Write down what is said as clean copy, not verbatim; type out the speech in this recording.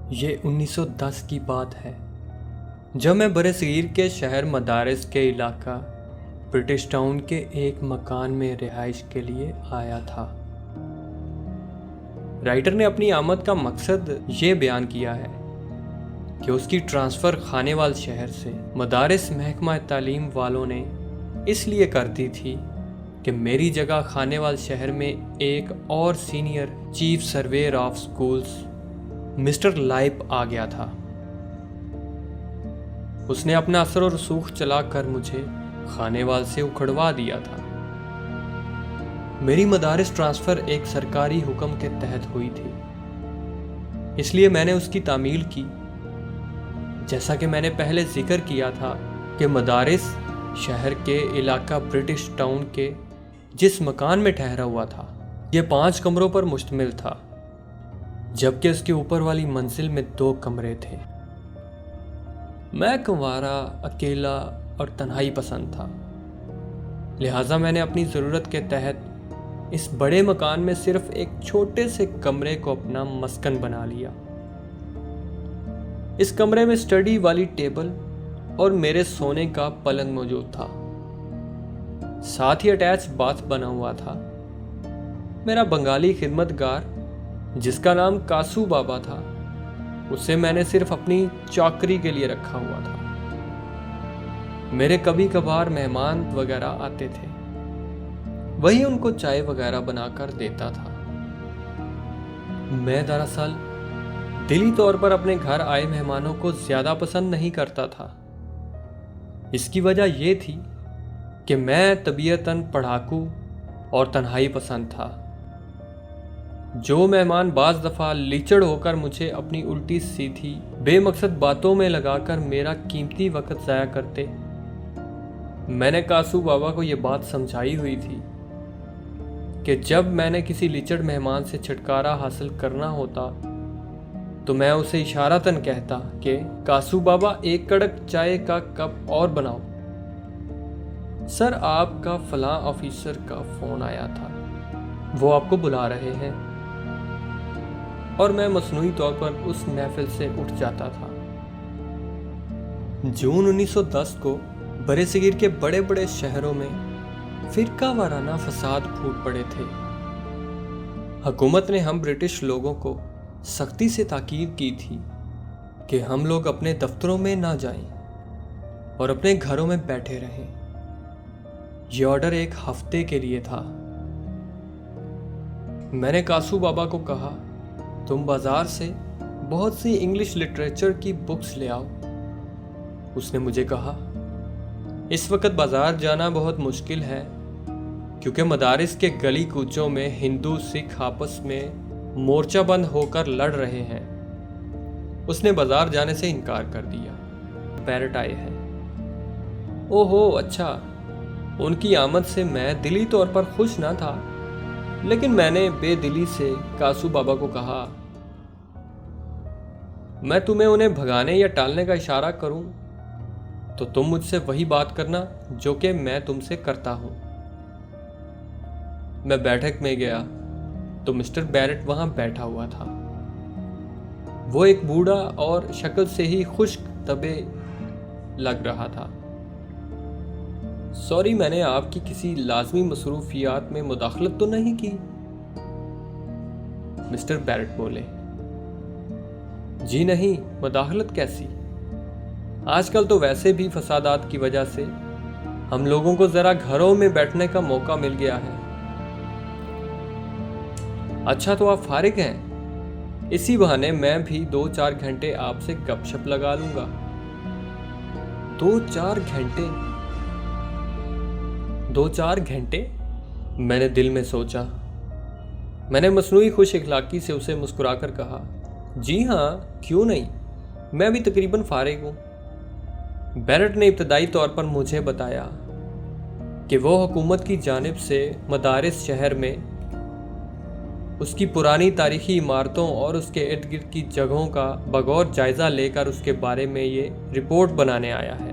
ये 1910 की बात है जब मैं बरसगीर के शहर मदारिस के इलाका ब्रिटिश टाउन के एक मकान में रिहाइश के लिए आया था। राइटर ने अपनी आमद का मकसद ये बयान किया है कि उसकी ट्रांसफ़र खानेवाल शहर से मदारिस महकमा तालीम वालों ने इसलिए कर दी थी कि मेरी जगह खानेवाल शहर में एक और senior chief surveyor of schools mister लाइप आ गया था। उसने अपना असर और रसूख चलाकर मुझे खानेवाल से उखड़वा दिया था। मेरी मदारिस ट्रांसफ़र एक सरकारी हुक्म के तहत हुई थी, इसलिए मैंने उसकी तामील की। जैसा कि मैंने पहले जिक्र किया था कि मदारिस शहर के इलाका ब्रिटिश टाउन के जिस मकान में ठहरा हुआ था यह 5 कमरों पर मुश्तमिल था, जबकि उसके ऊपर वाली मंजिल में 2 कमरे थे। मैं कुंवारा, अकेला और तन्हाई पसंद था, लिहाजा मैंने अपनी ज़रूरत के तहत इस बड़े मकान में सिर्फ एक छोटे से कमरे को अपना मस्कन बना लिया। इस कमरे में स्टडी वाली टेबल और मेरे सोने का पलंग मौजूद था, साथ ही अटैच बाथ बना हुआ था। मेरा बंगाली खिदमतगार जिसका नाम कासू बाबा था, उसे मैंने सिर्फ अपनी चौकरी के लिए रखा हुआ था। मेरे कभी कभार मेहमान वगैरह आते थे, वही उनको चाय वगैरह बनाकर देता था। मैं दरअसल दिली तौर पर अपने घर आए मेहमानों को ज्यादा पसंद नहीं करता था। इसकी वजह यह थी कि मैं तबीयतन पढ़ाकू और तन्हाई पसंद था। जो मेहमान बाज दफ़ा लीचड़ होकर मुझे अपनी उल्टी सीधी बेमकसद बातों में लगाकर मेरा कीमती वक्त ज़ाया करते, मैंने कासू बाबा को यह बात समझाई हुई थी कि जब मैंने किसी लीचड़ मेहमान से छुटकारा हासिल करना होता तो मैं उसे इशारतन कहता कि कासू बाबा एक कड़क चाय का कप और बनाओ। सर, आपका फलां ऑफिसर का फ़ोन आया था, वो आपको बुला रहे हैं। और मैं मसनूई तौर पर उस महफिल से उठ जाता था। जून 1910 को बरसगीर के बड़े बड़े शहरों में फिरका वाराना फसाद फूट पड़े थे। हुकूमत ने हम ब्रिटिश लोगों को सख्ती से ताकीद की थी कि हम लोग अपने दफ्तरों में ना जाएं और अपने घरों में बैठे रहें। यह ऑर्डर एक हफ्ते के लिए था। मैंने कासू बाबा को कहा, तुम बाजार से बहुत सी इंग्लिश लिटरेचर की बुक्स ले आओ। उसने मुझे कहा, इस वक्त बाजार जाना बहुत मुश्किल है क्योंकि मदारिस के गली कूचों में हिंदू सिख आपस में मोर्चाबंद होकर लड़ रहे हैं। उसने बाजार जाने से इनकार कर दिया। बैरट आए हैं। ओहो, अच्छा। उनकी आमद से मैं दिली तौर पर खुश ना था, लेकिन मैंने बेदिली से कासू बाबा को कहा, मैं तुम्हें उन्हें भगाने या टालने का इशारा करूं तो तुम मुझसे वही बात करना जो कि मैं तुमसे करता हूं। मैं बैठक में गया तो मिस्टर बैरट वहां बैठा हुआ था। वो एक बूढ़ा और शक्ल से ही खुश्क तबे लग रहा था। सॉरी, मैंने आपकी किसी लाजमी मसरूफियात में मुदाखलत तो नहीं की? मिस्टर बैरट बोले, जी नहीं, मुदाखलत कैसी। आजकल तो वैसे भी फसादात की वजह से हम लोगों को जरा घरों में बैठने का मौका मिल गया है। अच्छा, तो आप फारिग हैं? इसी बहाने मैं भी 2-4 घंटे आपसे गपशप लगा लूंगा। 2-4 घंटे? 2-4 घंटे? मैंने दिल में सोचा। मैंने मसनूई खुश इखलाकी से उसे मुस्कुराकर कहा, जी हाँ, क्यों नहीं, मैं भी तकरीबन फारिग हूं। बैरट ने इब्तदाई तौर पर मुझे बताया कि वो हुकूमत की जानिब से मदारिस शहर में उसकी पुरानी तारीखी इमारतों और उसके इर्द गिर्द की जगहों का बगौर जायज़ा लेकर उसके बारे में ये रिपोर्ट बनाने आया है।